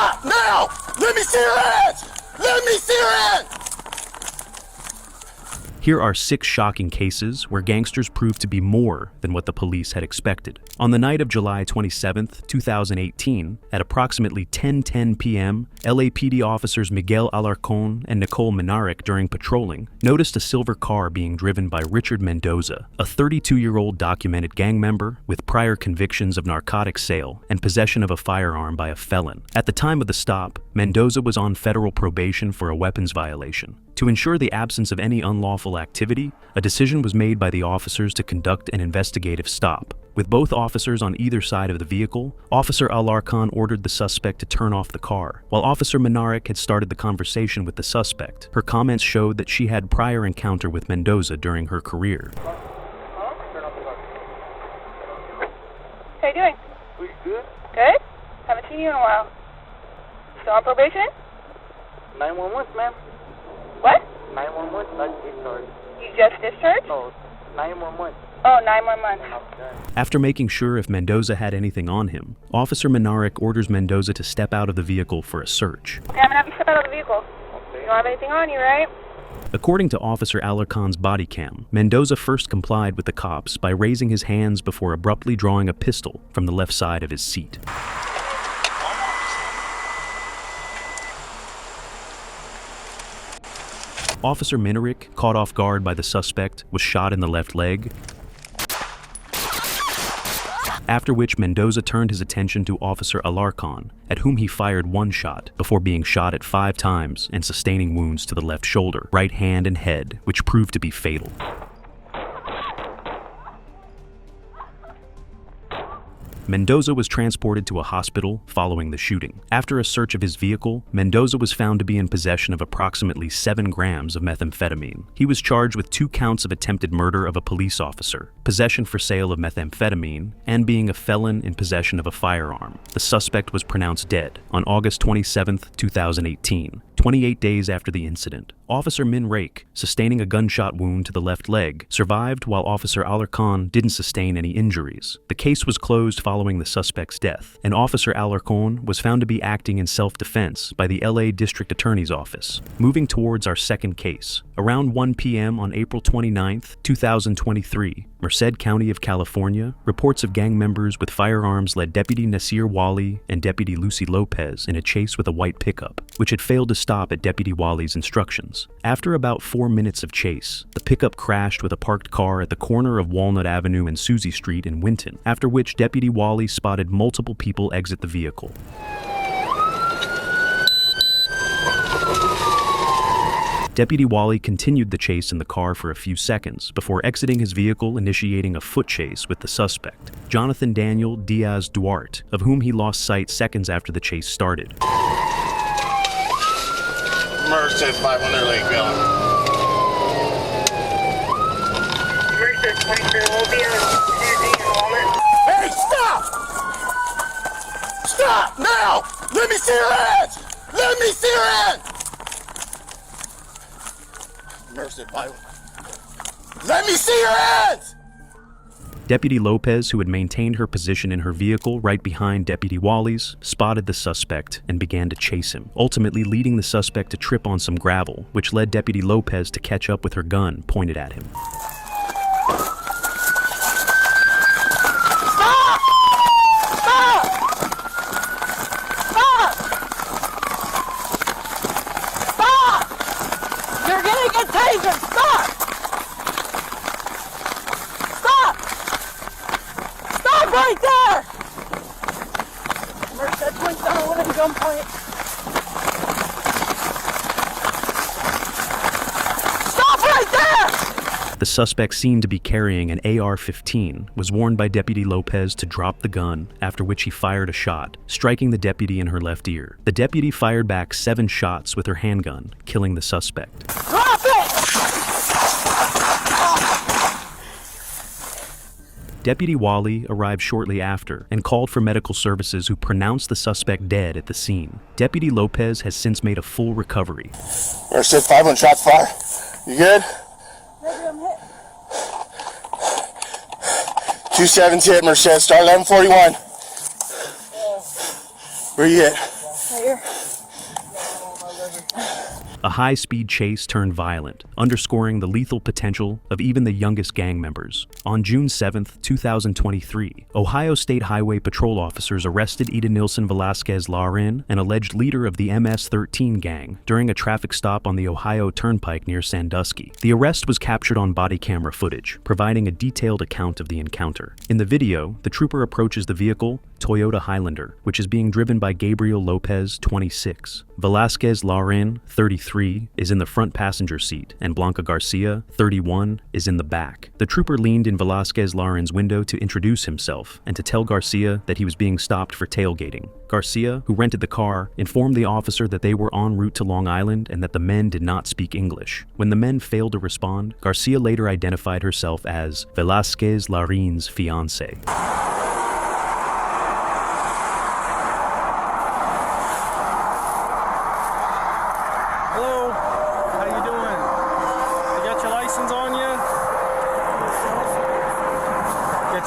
Stop now! Let me see your hands! Let me see your hands! Here are 6 shocking cases where gangsters proved to be more than what the police had expected. On the night of July 27, 2018, at approximately 10:10 p.m., LAPD officers Miguel Alarcón and Nicole Minaric, during patrolling, noticed a silver car being driven by Richard Mendoza, a 32-year-old documented gang member with prior convictions of narcotic sale and possession of a firearm by a felon. At the time of the stop, Mendoza was on federal probation for a weapons violation. To ensure the absence of any unlawful activity, a decision was made by the officers to conduct an investigative stop. With both officers on either side of the vehicle, Officer Alarcón ordered the suspect to turn off the car. While Officer Minaric had started the conversation with the suspect, her comments showed that she had prior encounter with Mendoza during her career. How you doing? We good? Good? Haven't seen you in a while. Still on probation? 911, ma'am. What? 911, not discharged. You just discharged? No, 911. Oh, 911. After making sure if Mendoza had anything on him, Officer Minaric orders Mendoza to step out of the vehicle for a search. Okay, I'm gonna have you step out of the vehicle. Okay. You don't have anything on you, right? According to Officer Alarcón's body cam, Mendoza first complied with the cops by raising his hands before abruptly drawing a pistol from the left side of his seat. Officer Minaric, caught off guard by the suspect, was shot in the left leg, after which Mendoza turned his attention to Officer Alarcón, at whom he fired 1 shot before being shot at 5 times and sustaining wounds to the left shoulder, right hand, and head, which proved to be fatal. Mendoza was transported to a hospital following the shooting. After a search of his vehicle, Mendoza was found to be in possession of approximately 7 grams of methamphetamine. He was charged with 2 counts of attempted murder of a police officer, possession for sale of methamphetamine, and being a felon in possession of a firearm. The suspect was pronounced dead on August 27, 2018, 28 days after the incident. Officer Minaric, sustaining a gunshot wound to the left leg, survived while Officer Alarcón didn't sustain any injuries. The case was closed following the suspect's death, and Officer Alarcón was found to be acting in self-defense by the LA District Attorney's Office. Moving towards our second case, around 1 p.m. on April 29, 2023, Merced County of California, reports of gang members with firearms led Deputy Nasir Wali and Deputy Lucy Lopez in a chase with a white pickup, which had failed to stop at Deputy Wali's instructions. After about 4 minutes of chase, the pickup crashed with a parked car at the corner of Walnut Avenue and Susie Street in Winton, after which Deputy Wali spotted multiple people exit the vehicle. Deputy Wali continued the chase in the car for a few seconds before exiting his vehicle, initiating a foot chase with the suspect, Jonathan Daniel Diaz Duarte, of whom he lost sight seconds after the chase started. Merced 500 Lake Bell. Merced 23 will be on Susie and Walnut. Hey, stop! Stop now! Let me see your hands! Let me see your hands! Merced 500. Let me see your hands! Deputy Lopez, who had maintained her position in her vehicle right behind Deputy Wali's, spotted the suspect and began to chase him, ultimately leading the suspect to trip on some gravel, which led Deputy Lopez to catch up with her gun pointed at him. Stop! Stop! Stop! Stop! You're gonna get tasered! Stop! Stop! Stop right there! Merced 27 gunpoint. Stop right there! The suspect, seemed to be carrying an AR-15, was warned by Deputy Lopez to drop the gun, after which he fired a shot, striking the deputy in her left ear. The deputy fired back 7 shots with her handgun, killing the suspect. Drop it! Deputy Wali arrived shortly after and called for medical services, who pronounced the suspect dead at the scene. Deputy Lopez has since made a full recovery. Merced 500 shots fired. You good? Maybe I'm hit. 2-7's hit, Merced. Start 1141. Where you hit? Right here. A high-speed chase turned violent, underscoring the lethal potential of even the youngest gang members. On June 7, 2023, Ohio State Highway Patrol officers arrested Edenilson Velasquez Lauren, an alleged leader of the MS-13 gang, during a traffic stop on the Ohio Turnpike near Sandusky. The arrest was captured on body camera footage, providing a detailed account of the encounter. In the video, the trooper approaches the vehicle, Toyota Highlander, which is being driven by Gabriel Lopez, 26. Velasquez Lauren, 33, is in the front passenger seat, and Blanca Garcia, 31, is in the back. The trooper leaned in Velasquez Lauren's window to introduce himself and to tell Garcia that he was being stopped for tailgating. Garcia, who rented the car, informed the officer that they were en route to Long Island and that the men did not speak English. When the men failed to respond, Garcia later identified herself as Velasquez Lauren's fiancé.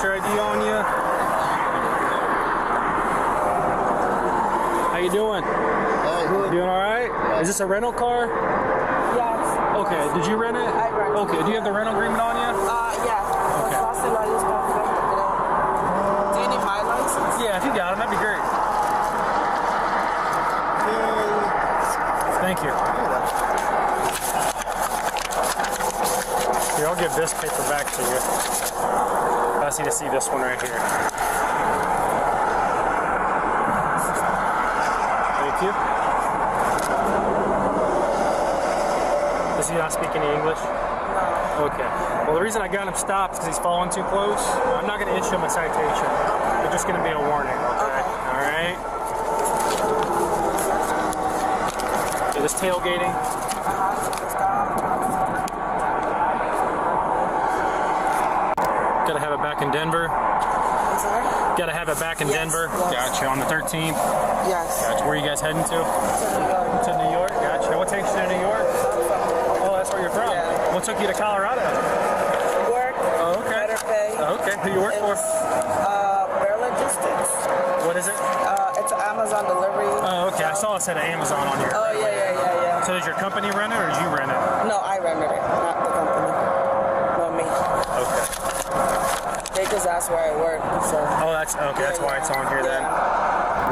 Your ID on you. How you doing? Doing all right? Is this a rental car? Yes. Okay. Did you rent it? I rented it. Okay. Do you have the rental agreement on you? Yeah. Okay. Do you need my license? Yeah, if you got it, that'd be great. Thank you. Here, I'll give this paper back to you. I just need to see this one right here. Thank you. Does he not speak any English? No. Okay. Well, the reason I got him stopped is because he's following too close. I'm not going to issue him a citation. It's just going to be a warning, okay? All right? Okay, this tailgating. Gotta have it back in Denver. I'm sorry? Gotta have it back in Denver. Yes. Gotcha. On the 13th. Yes. Gotcha. Where are you guys heading to? To New York. To New York. Gotcha. What takes you to New York? Oh, that's where you're from. Yeah. What took you to Colorado? Work. Oh, okay. Better pay. Okay. Who you work for? Bear Logistics. What is it? It's an Amazon delivery. Oh, okay. I saw it said Amazon on here. Oh, yeah. So does your company rent it or did you rent it? No, I rented it, not the company. Not me. Okay. Because that's where I work, so. Oh, that's okay. That's why it's on here then.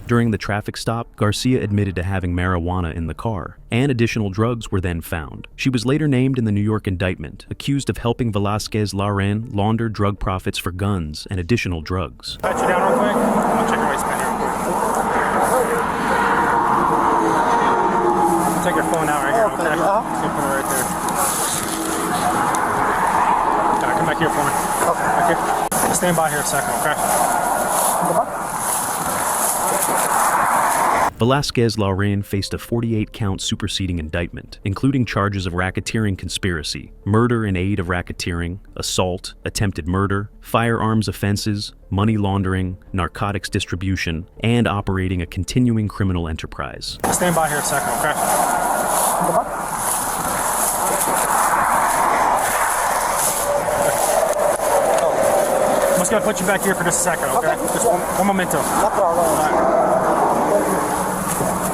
During the traffic stop, Garcia admitted to having marijuana in the car, and additional drugs were then found. She was later named in the New York indictment, accused of helping Velasquez Lauren launder drug profits for guns and additional drugs. Pat you down real quick. I'll check your waistband here real quick. Take your phone out right here, okay? Just gonna put it right there. Come back here for me. Okay. Back here. Stand by here a second, okay? Velasquez Lauren faced a 48-count superseding indictment, including charges of racketeering conspiracy, murder in aid of racketeering, assault, attempted murder, firearms offenses, money laundering, narcotics distribution, and operating a continuing criminal enterprise. Stand by here a second, okay? I'm just gonna put you back here for just a second, okay? Just one momento. No problem. All right.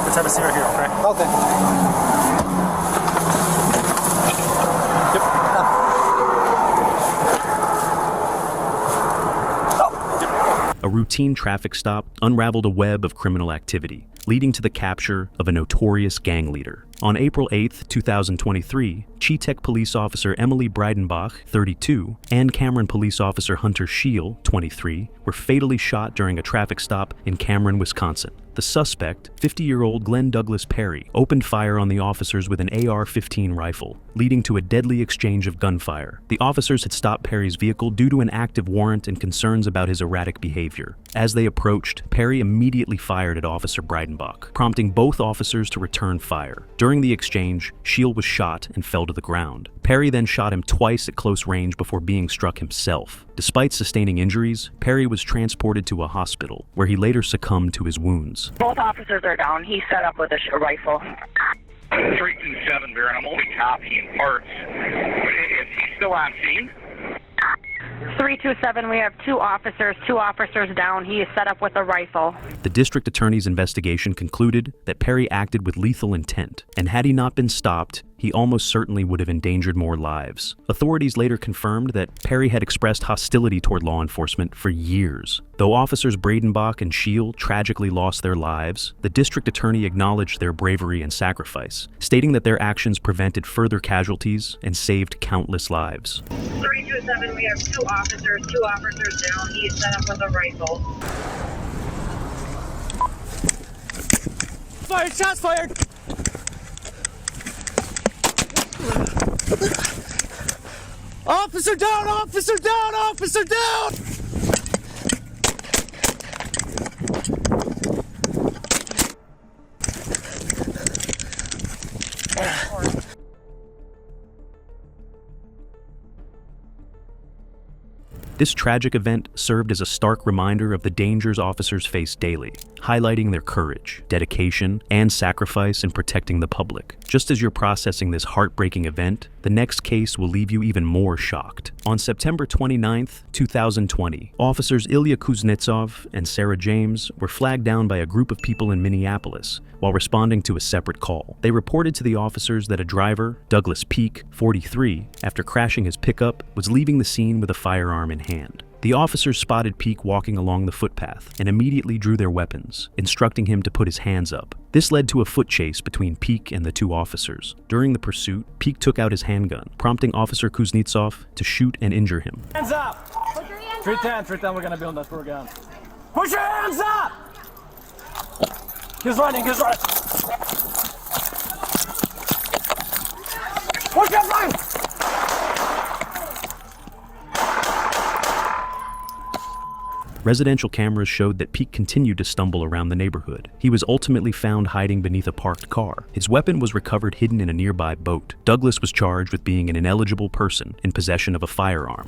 Let's have a seat right here, okay? Okay. A routine traffic stop unraveled a web of criminal activity, leading to the capture of a notorious gang leader. On April 8, 2023, Cheetah police officer Emily Breidenbach, 32, and Cameron police officer Hunter Scheel, 23, were fatally shot during a traffic stop in Cameron, Wisconsin. The suspect, 50-year-old Glenn Douglas Perry, opened fire on the officers with an AR-15 rifle, leading to a deadly exchange of gunfire. The officers had stopped Perry's vehicle due to an active warrant and concerns about his erratic behavior. As they approached, Perry immediately fired at Officer Breidenbach, prompting both officers to return fire. During the exchange, Scheel was shot and fell to the ground. Perry then shot him twice at close range before being struck himself. Despite sustaining injuries, Perry was transported to a hospital, where he later succumbed to his wounds. Both officers are down. He's set up with a rifle. 327 Bear, and I'm only copying parts. Is he still on scene? 327, we have two officers down. He is set up with a rifle. The district attorney's investigation concluded that Perry acted with lethal intent, and had he not been stopped, he almost certainly would have endangered more lives. Authorities later confirmed that Perry had expressed hostility toward law enforcement for years. Though officers Bradenbach and Scheel tragically lost their lives, the district attorney acknowledged their bravery and sacrifice, stating that their actions prevented further casualties and saved countless lives. 327, we have two officers down. He is set up with a rifle. Fired, shots fired! Officer down! Officer down! Officer down! This tragic event served as a stark reminder of the dangers officers face daily, highlighting their courage, dedication, and sacrifice in protecting the public. Just as you're processing this heartbreaking event, the next case will leave you even more shocked. On September 29, 2020, officers Ilya Kuznetsov and Sarah James were flagged down by a group of people in Minneapolis while responding to a separate call. They reported to the officers that a driver, Douglas Peak, 43, after crashing his pickup, was leaving the scene with a firearm in hand. The officers spotted Peak walking along the footpath and immediately drew their weapons, instructing him to put his hands up. This led to a foot chase between Peak and the two officers. During the pursuit, Peak took out his handgun, prompting Officer Kuznetsov to shoot and injure him. Hands up! 310, we're gonna build that for a gun. Put your hands up! He's running! Push your line! Residential cameras showed that Peak continued to stumble around the neighborhood. He was ultimately found hiding beneath a parked car. His weapon was recovered hidden in a nearby boat. Douglas was charged with being an ineligible person in possession of a firearm.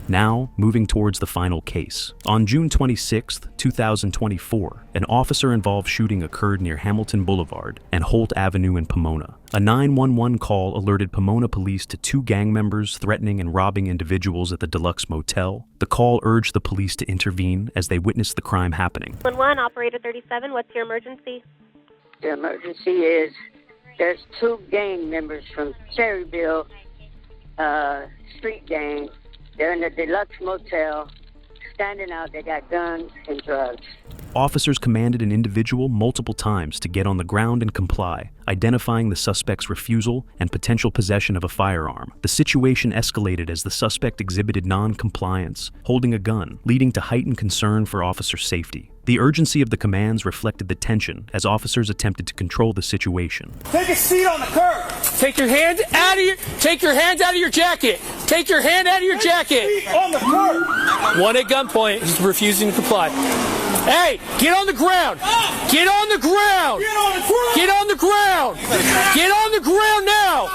Now, moving towards the final case. On June 26, 2024, an officer-involved shooting occurred near Hamilton Boulevard and Holt Avenue in Pomona. A 911 call alerted Pomona police to two gang members threatening and robbing individuals at the Deluxe Motel. The call urged the police to intervene as they witnessed the crime happening. 911, Operator 37, what's your emergency? The emergency is there's two gang members from Cherryville street gang. They're in the Deluxe Motel, standing out. They got guns and drugs. Officers commanded an individual multiple times to get on the ground and comply, identifying the suspect's refusal and potential possession of a firearm. The situation escalated as the suspect exhibited non-compliance, holding a gun, leading to heightened concern for officer safety. The urgency of the commands reflected the tension as officers attempted to control the situation. Take a seat on the curb. Take your hand out of your jacket. Take your hand out of your jacket. On the curb. One at gunpoint. He's refusing to comply. Hey, get on the ground. Get on the ground. Get on the ground. Get on the ground now.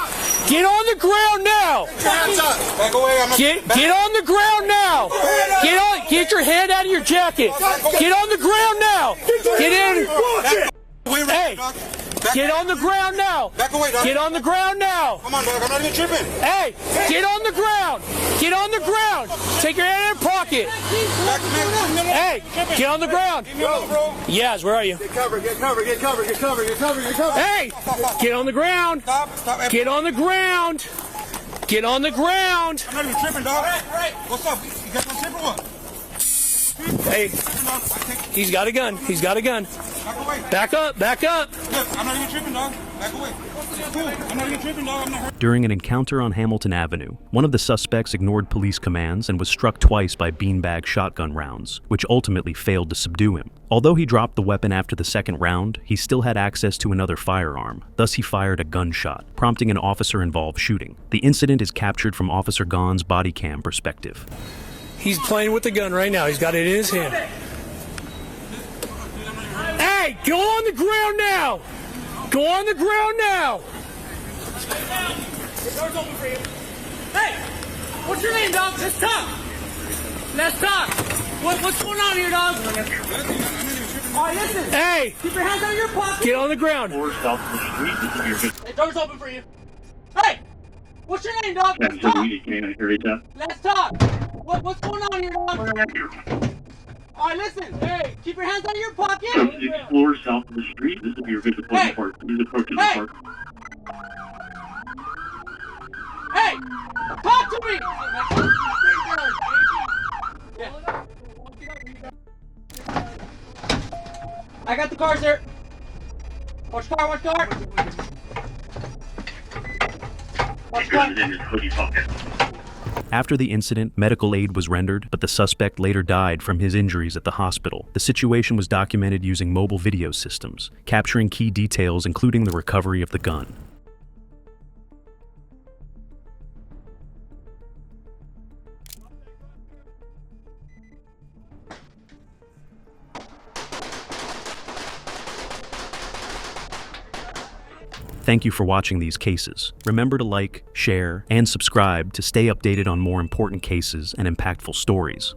Get on the ground now. Get on the ground now. Get your hand out of your jacket. Get on the ground now. Get in. Hey, get on the ground now. Get on the ground now. Come on, dog. I'm not even tripping. Hey, get on the ground. Get on the ground. Take your hand in your pocket. Hey, get on the ground. Yes, where are you? Get cover. Hey, get on the ground. Stop. Get on the ground. Get on the ground. I'm not even tripping, dog. What's up? You got no tripping one? Hey, he's got a gun. Back up. Look, I'm not even tripping, dog. Back away. It's cool. I'm not even tripping, dog. I'm not hurt. During an encounter on Hamilton Avenue, one of the suspects ignored police commands and was struck twice by beanbag shotgun rounds, which ultimately failed to subdue him. Although he dropped the weapon after the second round, he still had access to another firearm. Thus, he fired a gunshot, prompting an officer-involved shooting. The incident is captured from Officer Gaughan's bodycam perspective. He's playing with the gun right now. He's got it in his hand. Hey, go on the ground now. Go on the ground now. Hey, what's your name, dog? Let's talk. What's going on here, dog? Hey! Keep your hands out of your pocket. Get on the ground. South of the street. This is your good. The door's open for you. Hey! What's your name, dog? Let's talk. Let's talk. What's going on here, dog? All right, listen. Hey, keep your hands out of your pocket. Explore south of the street. This is your good Hey! park. Please approach the park. Hey! Talk to me! Yeah. I got the car, sir. Watch car, watch car. Watch car. In his hoodie pocket. After the incident, medical aid was rendered, but the suspect later died from his injuries at the hospital. The situation was documented using mobile video systems, capturing key details including the recovery of the gun. Thank you for watching these cases. Remember to like, share, and subscribe to stay updated on more important cases and impactful stories.